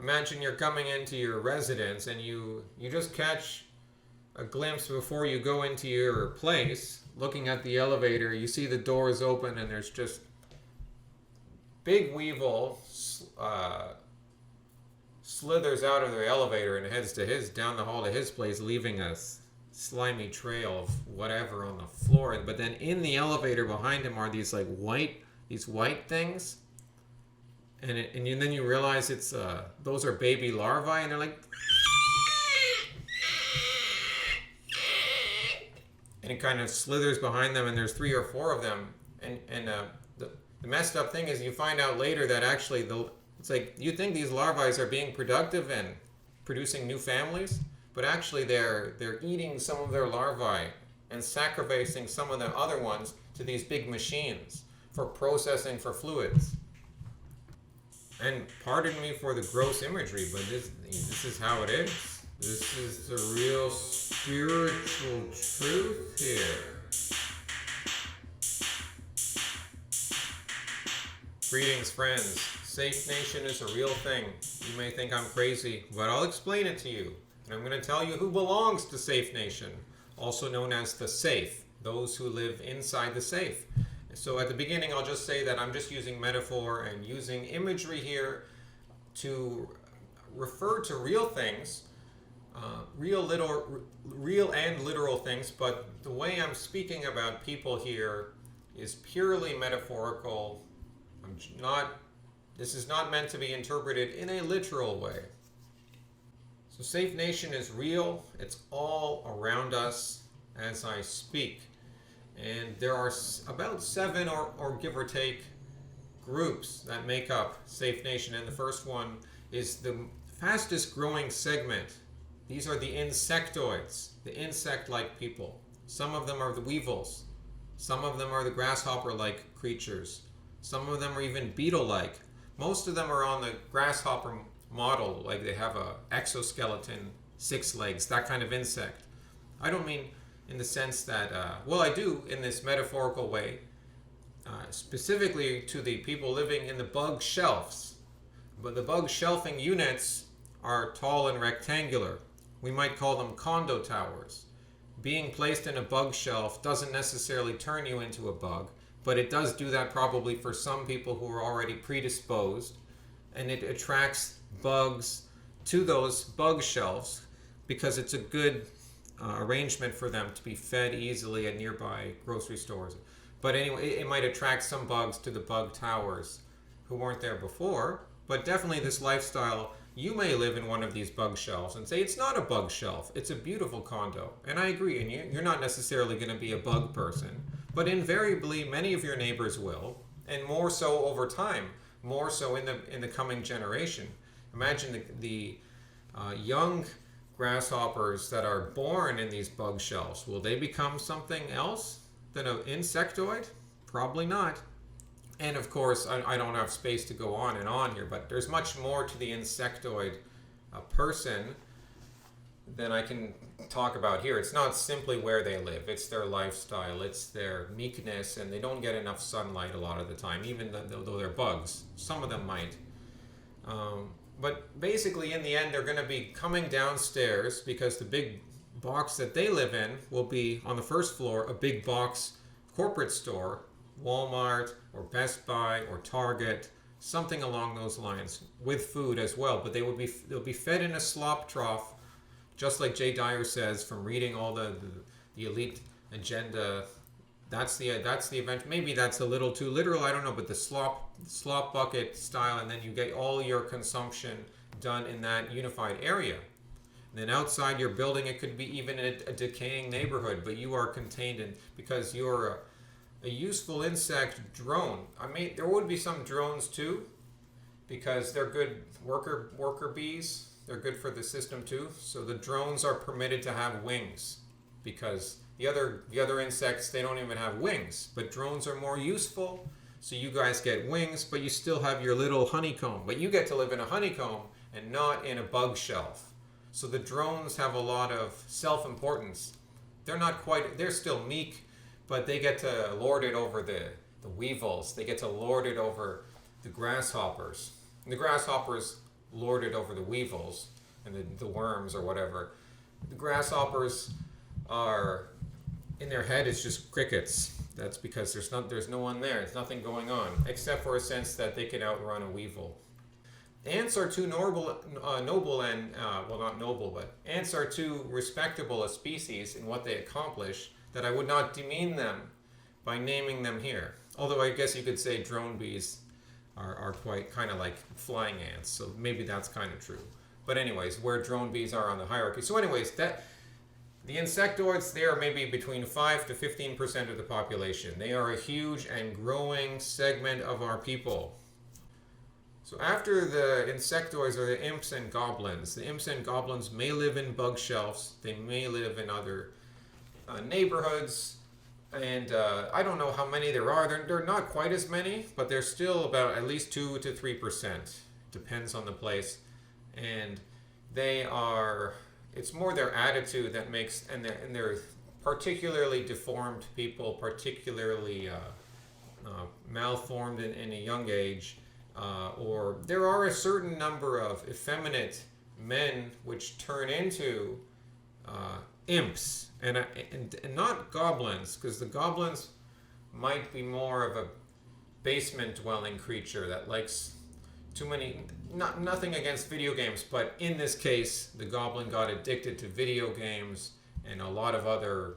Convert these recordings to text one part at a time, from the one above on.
Imagine you're coming into your residence and you just catch a glimpse before you go into your place, looking at the elevator. You see the doors open and there's just big weevil slithers out of the elevator and heads to down the hall to his place, leaving a slimy trail of whatever on the floor. But then in the elevator behind him are these white things, and then you realize it's those are baby larvae, and they're like, and it kind of slithers behind them, and there's 3 or 4 of them, and the messed up thing is you find out later that actually it's like you think these larvae are being productive and producing new families, but actually they're eating some of their larvae and sacrificing some of the other ones to these big machines for processing for fluids. And pardon me for the gross imagery, but this is how it is. This is the real spiritual truth here. Greetings, friends. Safe Nation is a real thing. You may think I'm crazy, but I'll explain it to you. And I'm going to tell you who belongs to Safe Nation, also known as the Safe, those who live inside the safe. So at the beginning, I'll just say that I'm just using metaphor and using imagery here to refer to real things, real and literal things, but the way I'm speaking about people here is purely metaphorical. This is not meant to be interpreted in a literal way. So Safe Nation is real. It's all around us as I speak. And there are about 7 or give or take groups that make up Safe Nation. And the first one is the fastest growing segment. These are the insectoids, the insect-like people. Some of them are the weevils. Some of them are the grasshopper-like creatures. Some of them are even beetle-like. Most of them are on the grasshopper model, like they have a exoskeleton, 6 legs, that kind of insect. I don't mean in the sense that, I do in this metaphorical way, specifically to the people living in the bug shelves. But the bug shelving units are tall and rectangular. We might call them condo towers. Being placed in a bug shelf doesn't necessarily turn you into a bug, but it does do that probably for some people who are already predisposed, and it attracts bugs to those bug shelves because it's a good arrangement for them to be fed easily at nearby grocery stores. But anyway, it might attract some bugs to the bug towers who weren't there before, but definitely this lifestyle, you may live in one of these bug shelves and say it's not a bug shelf, it's a beautiful condo. And I agree, and you're not necessarily going to be a bug person, but invariably many of your neighbors will, and more so over time, more so in the coming generation. Imagine the young grasshoppers that are born in these bug shells. Will they become something else than an insectoid? Probably not. And of course, I don't have space to go on and on here, but there's much more to the insectoid person than I can talk about here. It's not simply where they live, it's their lifestyle, it's their meekness, and they don't get enough sunlight a lot of the time, even though they're bugs. Some of them might. But basically, in the end, they're going to be coming downstairs because the big box that they live in will be on the first floor, a big box corporate store, Walmart or Best Buy or Target, something along those lines, with food as well. But they'll be fed in a slop trough, just like Jay Dyer says from reading all the elite agenda. That's the event. Maybe that's a little too literal, I don't know, but the slop bucket style, and then you get all your consumption done in that unified area. And then outside your building, it could be even a decaying neighborhood, but you are contained in, because you're a useful insect drone. I mean, there would be some drones too, because they're good worker bees. They're good for the system too. So the drones are permitted to have wings, because the other insects, they don't even have wings, but drones are more useful. So you guys get wings, but you still have your little honeycomb. But you get to live in a honeycomb and not in a bug shelf. So the drones have a lot of self-importance. They're still meek, but they get to lord it over the weevils. They get to lord it over the grasshoppers. And the grasshoppers lord it over the weevils and the worms or whatever. The grasshoppers are, in their head, it's just crickets. That's because there's no one there. There's nothing going on, except for a sense that they can outrun a weevil. Ants are too noble and, well, not noble, but ants are too respectable a species in what they accomplish that I would not demean them by naming them here. Although I guess you could say drone bees are quite kind of like flying ants, so maybe that's kind of true. But anyways, where drone bees are on the hierarchy. So anyways, the insectoids, they are maybe between 5 to 15% of the population. They are a huge and growing segment of our people. So after the insectoids are the imps and goblins. The imps and goblins may live in bug shelves. They may live in other neighborhoods. And I don't know how many there are. They're not quite as many, but they're still about at least 2 to 3%. Depends on the place. And they are, it's more their attitude that makes, and they're particularly deformed people, particularly malformed in a young age. Or there are a certain number of effeminate men which turn into imps, and not goblins, because the goblins might be more of a basement dwelling creature that likes too many, nothing against video games, but in this case the goblin got addicted to video games and a lot of other,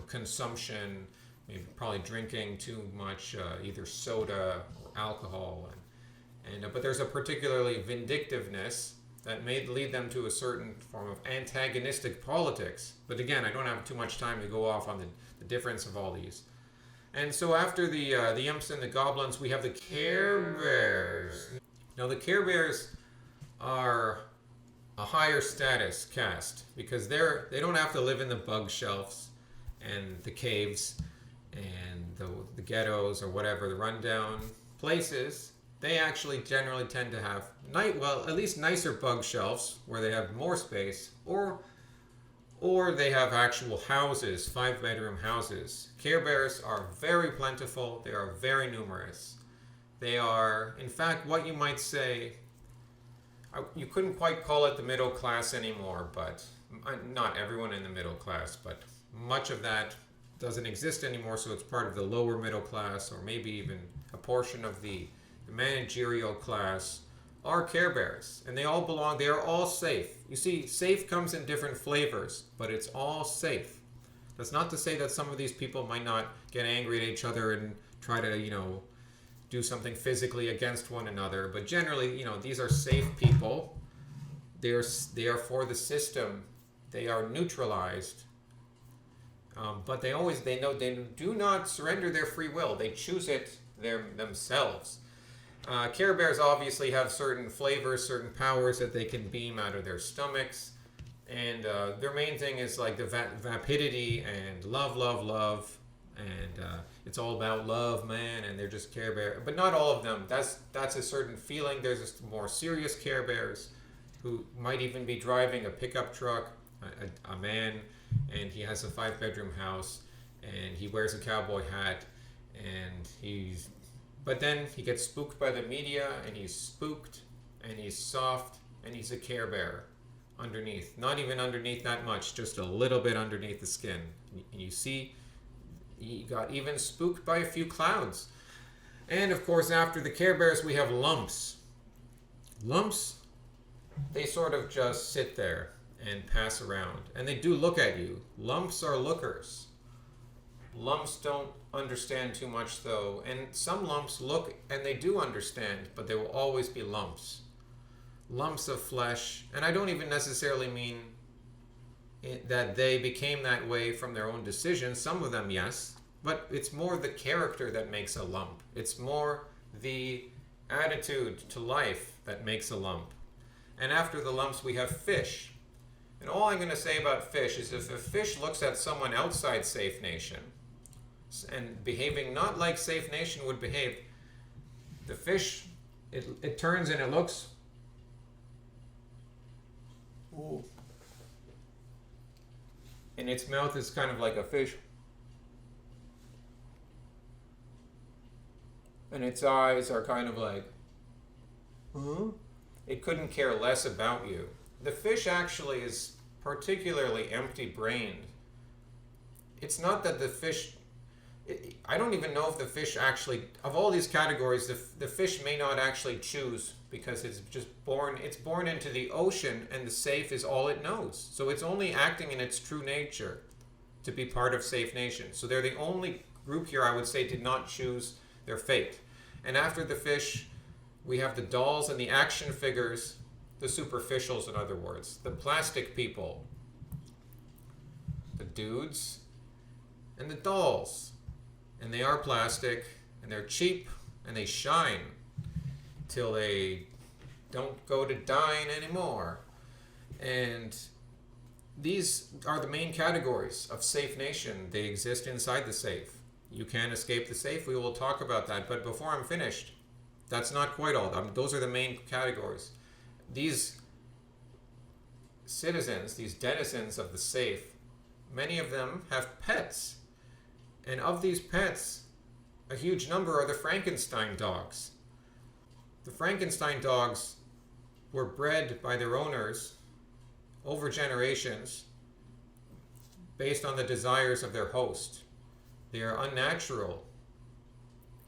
consumption, maybe probably drinking too much either soda or alcohol, but there's a particularly vindictiveness that may lead them to a certain form of antagonistic politics. But again, I don't have too much time to go off on the difference of all these. And so after the imps and the goblins, we have the Care Bears. Now the Care Bears are a higher status caste because they don't have to live in the bug shelves and the caves and the ghettos or whatever, the rundown places. They actually generally tend to have at least nicer bug shelves where they have more space, or they have actual houses, 5-bedroom houses. Care Bears are very plentiful. They are very numerous. They are, in fact, what you might say, you couldn't quite call it the middle class anymore, but not everyone in the middle class, but much of that doesn't exist anymore, so it's part of the lower middle class, or maybe even a portion of the managerial class, are Care Bears, and they all belong. They are all safe. You see, safe comes in different flavors, but it's all safe. That's not to say that some of these people might not get angry at each other and try to, do something physically against one another, but generally, these are safe people. They are for the system. They are neutralized, but they do not surrender their free will. They choose it themselves. Care Bears obviously have certain flavors, certain powers that they can beam out of their stomachs, and their main thing is like the vapidity and love, and it's all about love, man, and they're just Care Bear. But not all of them. That's a certain feeling. There's more serious Care Bears who might even be driving a pickup truck, a man, and he has a 5-bedroom house, and he wears a cowboy hat, and but then he gets spooked by the media, and he's spooked, and he's soft, and he's a Care Bear underneath. Not even underneath that much, just a little bit underneath the skin. And you see, he got even spooked by a few clouds. And of course, after the Care Bears, we have lumps. Lumps, they sort of just sit there and pass around. And they do look at you. Lumps are lookers. Lumps don't understand too much, though, and some lumps look and they do understand, but they will always be lumps. Lumps of flesh, and I don't even necessarily mean that they became that way from their own decision. Some of them, yes, but it's more the character that makes a lump. It's more the attitude to life that makes a lump. And after the lumps, we have fish. And all I'm going to say about fish is if a fish looks at someone outside Safe Nation and behaving not like Safe Nation would behave, the fish, it turns and it looks. Ooh. And its mouth is kind of like a fish. And its eyes are kind of like, huh? it couldn't care less about you. The fish actually is particularly empty-brained. It's not that the fish... I don't even know if the fish actually... Of all these categories, the fish may not actually choose, because it's just born... It's born into the ocean, and the safe is all it knows. So it's only acting in its true nature to be part of Safe Nation. So they're the only group here, I would say, did not choose their fate. And after the fish, we have the dolls and the action figures, the superficials, in other words, the plastic people, the dudes, and the dolls. And they are plastic, and they're cheap, and they shine till they don't go to dine anymore. And these are the main categories of Safe Nation. They exist inside the safe. You can't escape the safe. We will talk about that. But before I'm finished, that's not quite all. Those are the main categories. These citizens, these denizens of the safe, many of them have pets. And of these pets, a huge number are the Frankenstein dogs. The Frankenstein dogs were bred by their owners over generations based on the desires of their host. They are unnatural,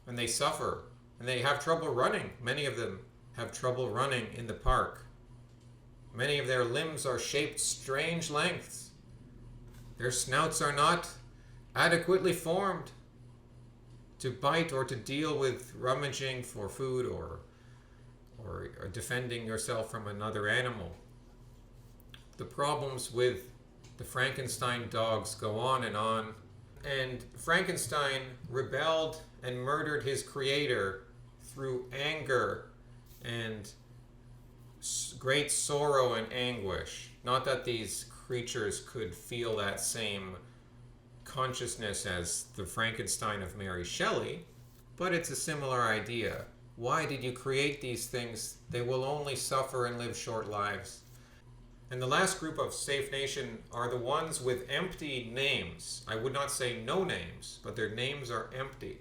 and they suffer, and they have trouble running. Many of them have trouble running in the park. Many of their limbs are shaped strange lengths. Their snouts are not adequately formed to bite or to deal with rummaging for food or defending yourself from another animal. The problems with the Frankenstein dogs go on, and Frankenstein rebelled and murdered his creator through anger and great sorrow and anguish. Not that these creatures could feel that same consciousness as the Frankenstein of Mary Shelley, but it's a similar idea. Why did you create these things? They will only suffer and live short lives. And the last group of Safe Nation are the ones with empty names. I would not say no names, but their names are empty.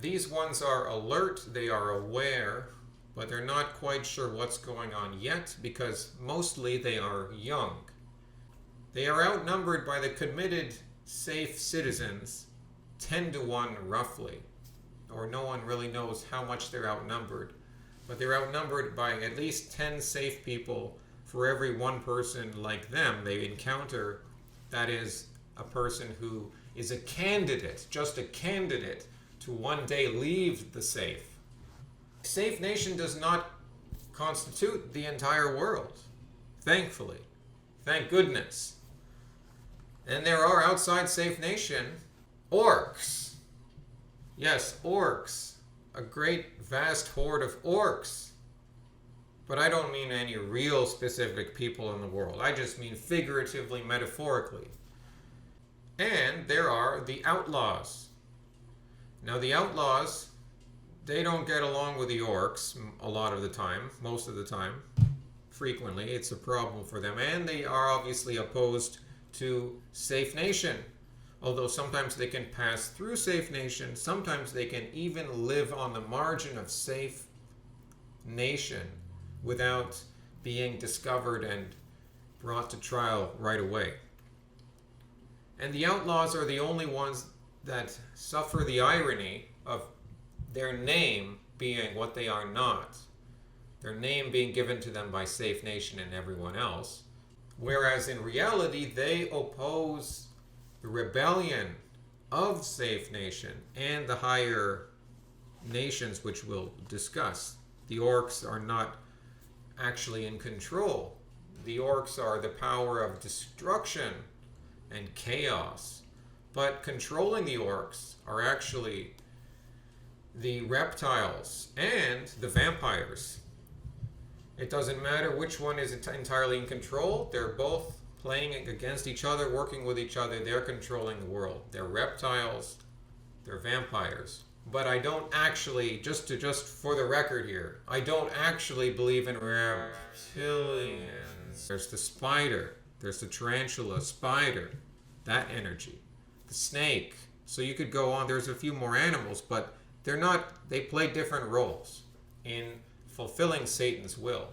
These ones are alert, they are aware, but they're not quite sure what's going on yet, because mostly they are young. They are outnumbered by the committed safe citizens, 10 to 1 roughly, or no one really knows how much they're outnumbered, but they're outnumbered by at least 10 safe people for every one person like them they encounter, that is, a person who is a candidate, just a candidate, to one day leave the safe. Safe Nation does not constitute the entire world, thankfully. Thank goodness. And there are outside Safe Nation orcs. Yes, orcs. A great vast horde of orcs. But I don't mean any real specific people in the world. I just mean figuratively, metaphorically. And there are the outlaws. Now the outlaws, they don't get along with the orcs a lot of the time, most of the time. Frequently, it's a problem for them. And they are obviously opposed to Safe Nation. Although sometimes they can pass through Safe Nation, sometimes they can even live on the margin of Safe Nation without being discovered and brought to trial right away. And the outlaws are the only ones that suffer the irony of their name being what they are not. Their name being given to them by Safe Nation and everyone else. Whereas in reality, they oppose the rebellion of Safe Nation and the higher nations, which we'll discuss. The orcs are not actually in control. The orcs are the power of destruction and chaos. But controlling the orcs are actually the reptiles and the vampires. It doesn't matter which one is entirely in control. They're both playing against each other, working with each other. They're controlling the world. They're reptiles. They're vampires. But I don't actually, just for the record here, I don't actually believe in reptilians. There's the spider. There's the tarantula spider. That energy. The snake. So you could go on. There's a few more animals, but they're not, they play different roles in fulfilling Satan's will.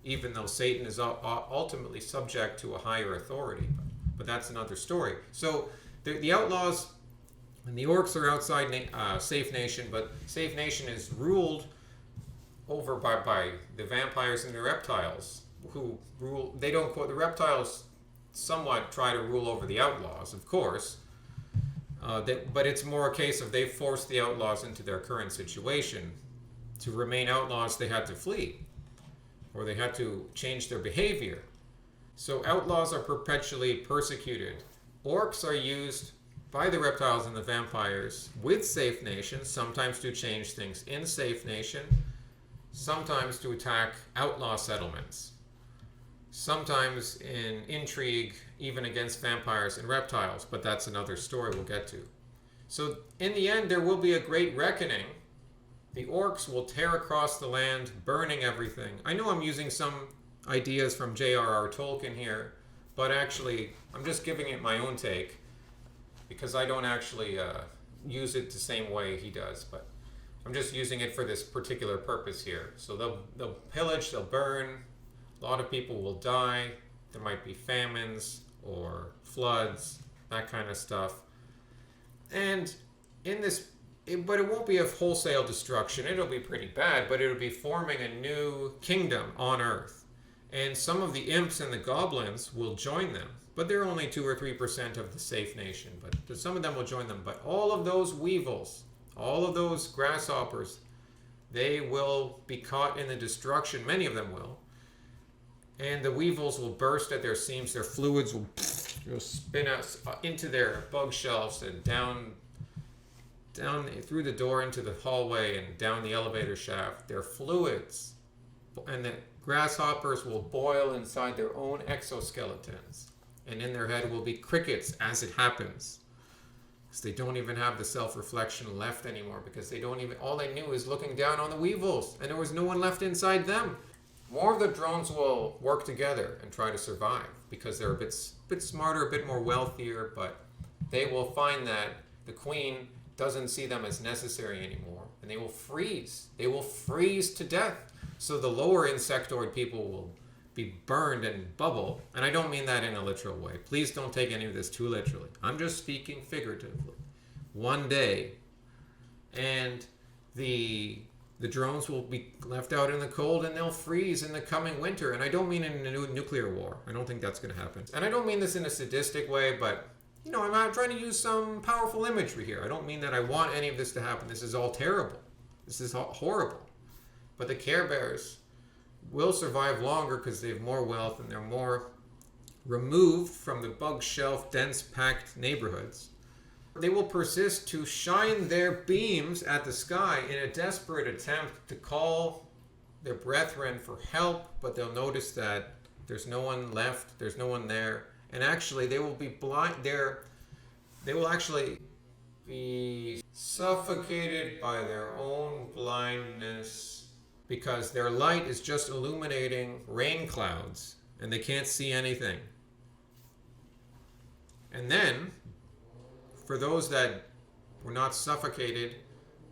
even though Satan is ultimately subject to a higher authority. But that's another story. So the outlaws and the orcs are outside Safe Nation, but Safe Nation is ruled over by the vampires and the reptiles, who rule. They don't quote the reptiles. Somewhat try to rule over the outlaws, of course. But it's more a case of they forced the outlaws into their current situation. To remain outlaws, they had to flee, or they had to change their behavior. So outlaws are perpetually persecuted. Orcs are used by the reptiles and the vampires with Safe Nation, sometimes to change things in Safe Nation, sometimes to attack outlaw settlements, sometimes in intrigue even against vampires and reptiles, but that's another story we'll get to. So in the end, there will be a great reckoning. The orcs will tear across the land, burning everything. I know I'm using some ideas from J.R.R. Tolkien here, but actually I'm just giving it my own take, because I don't actually use it the same way he does, but I'm just using it for this particular purpose here. So they'll pillage, they'll burn, a lot of people will die, there might be famines or floods, that kind of stuff. And in this, but it won't be a wholesale destruction, it'll be pretty bad, but it'll be forming a new kingdom on Earth. And some of the imps and the goblins will join them. But they're only 2 or 3% of the Safe Nation. But some of them will join them. But all of those weevils, all of those grasshoppers, they will be caught in the destruction. Many of them will. And the weevils will burst at their seams. Their fluids will spin us into their bug shelves and down through the door into the hallway and down the elevator shaft. Their fluids and the grasshoppers will boil inside their own exoskeletons. And in their head will be crickets as it happens. Because they don't even have the self-reflection left anymore. Because they don't even, all they knew is looking down on the weevils. And there was no one left inside them. More of the drones will work together and try to survive. Because they're a bit smarter, a bit more wealthier. But they will find that the queen doesn't see them as necessary anymore. And they will freeze. They will freeze to death. So the lower insectoid people will be burned and bubble. And I don't mean that in a literal way. Please don't take any of this too literally. I'm just speaking figuratively. One day, and the drones will be left out in the cold and they'll freeze in the coming winter. And I don't mean in a nuclear war. I don't think that's going to happen. And I don't mean this in a sadistic way, but I'm not trying to use some powerful imagery here. I don't mean that I want any of this to happen. This is all terrible. This is all horrible. But the Care Bears will survive longer because they have more wealth and they're more removed from the bug shelf, dense packed neighborhoods. They will persist to shine their beams at the sky in a desperate attempt to call their brethren for help, but they'll notice that there's no one left, there's no one there, and actually they will be blind. They will actually be suffocated by their own blindness, because their light is just illuminating rain clouds and they can't see anything. And then, for those that were not suffocated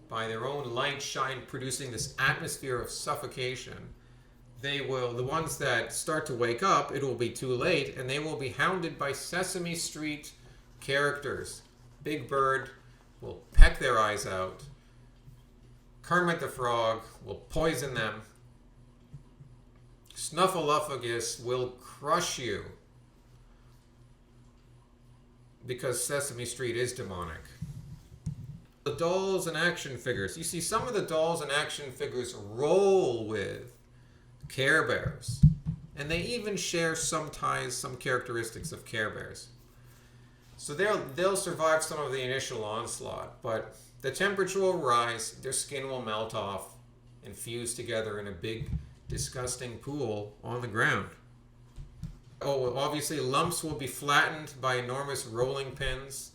by their own light shine producing this atmosphere of suffocation, the ones that start to wake up, it will be too late, and they will be hounded by Sesame Street characters. Big Bird will peck their eyes out. Kermit the Frog will poison them. Snuffleupagus will crush you. Because Sesame Street is demonic. The dolls and action figures. You see, some of the dolls and action figures roll with Care Bears. And they even share some ties, some characteristics of Care Bears. So they'll survive some of the initial onslaught, but the temperature will rise, their skin will melt off and fuse together in a big, disgusting pool on the ground. Oh, obviously lumps will be flattened by enormous rolling pins.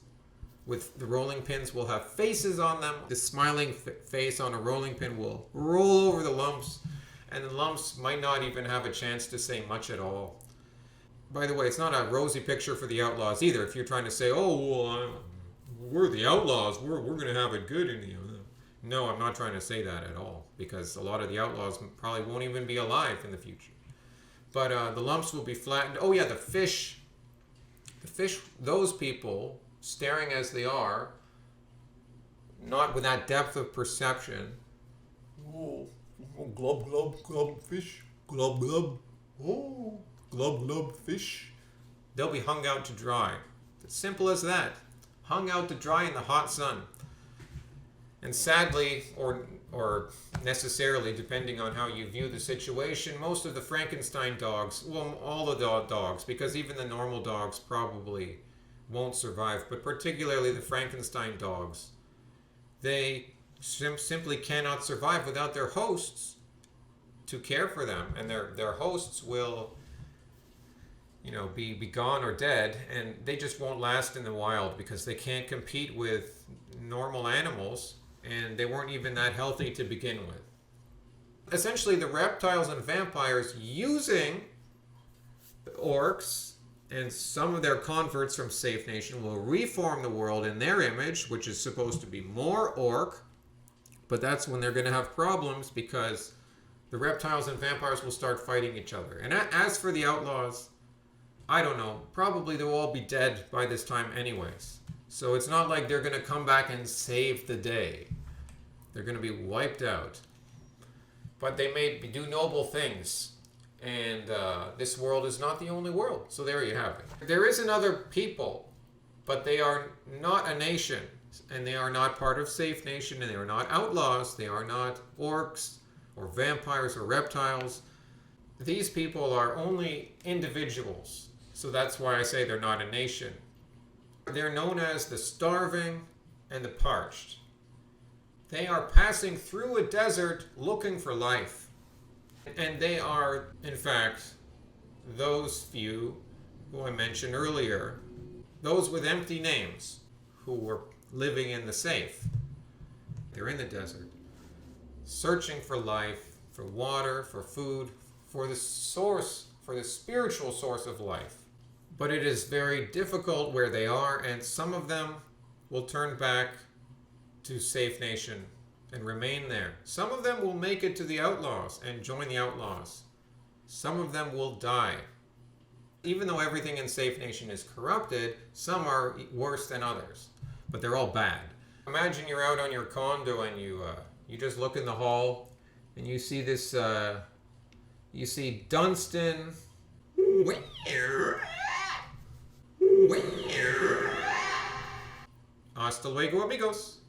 With the rolling pins will have faces on them. The smiling face on a rolling pin will roll over the lumps, and the lumps might not even have a chance to say much at all. By the way, it's not a rosy picture for the outlaws either. If you're trying to say, we're the outlaws, we're going to have it good in the end. No, I'm not trying to say that at all, because a lot of the outlaws probably won't even be alive in the future. But the lumps will be flattened. Oh yeah, the fish, those people, staring as they are, not with that depth of perception. Oh, glub, glub, glub, fish. Glub, glub. Oh, glub, glub, fish. They'll be hung out to dry. It's simple as that. Hung out to dry in the hot sun. And sadly, or necessarily, depending on how you view the situation, most of the Frankenstein dogs, well, all the dogs, because even the normal dogs probably won't survive, but particularly the Frankenstein dogs, they simply cannot survive without their hosts to care for them. And their hosts will, be gone or dead, and they just won't last in the wild because they can't compete with normal animals, and they weren't even that healthy to begin with. Essentially, the reptiles and vampires, using orcs and some of their converts from Safe Nation, will reform the world in their image, which is supposed to be more orc, but that's when they're going to have problems because the reptiles and vampires will start fighting each other. And as for the outlaws, I don't know, probably they'll all be dead by this time anyways. So it's not like they're going to come back and save the day. They're going to be wiped out. But they may do noble things. And this world is not the only world. So there you have it. There is another people, but they are not a nation. And they are not part of Safe Nation. And they are not outlaws. They are not orcs or vampires or reptiles. These people are only individuals. So that's why I say they're not a nation. They're known as the starving and the parched. They are passing through a desert looking for life. And they are, in fact, those few who I mentioned earlier, those with empty names who were living in the safe. They're in the desert, searching for life, for water, for food, for the source, for the spiritual source of life. But it is very difficult where they are, and some of them will turn back to Safe Nation and remain there. Some of them will make it to the outlaws and join the outlaws. Some of them will die. Even though everything in Safe Nation is corrupted, some are worse than others, but they're all bad. Imagine you're out on your condo and you just look in the hall and you see this, you see Dunstan. Hasta luego, amigos.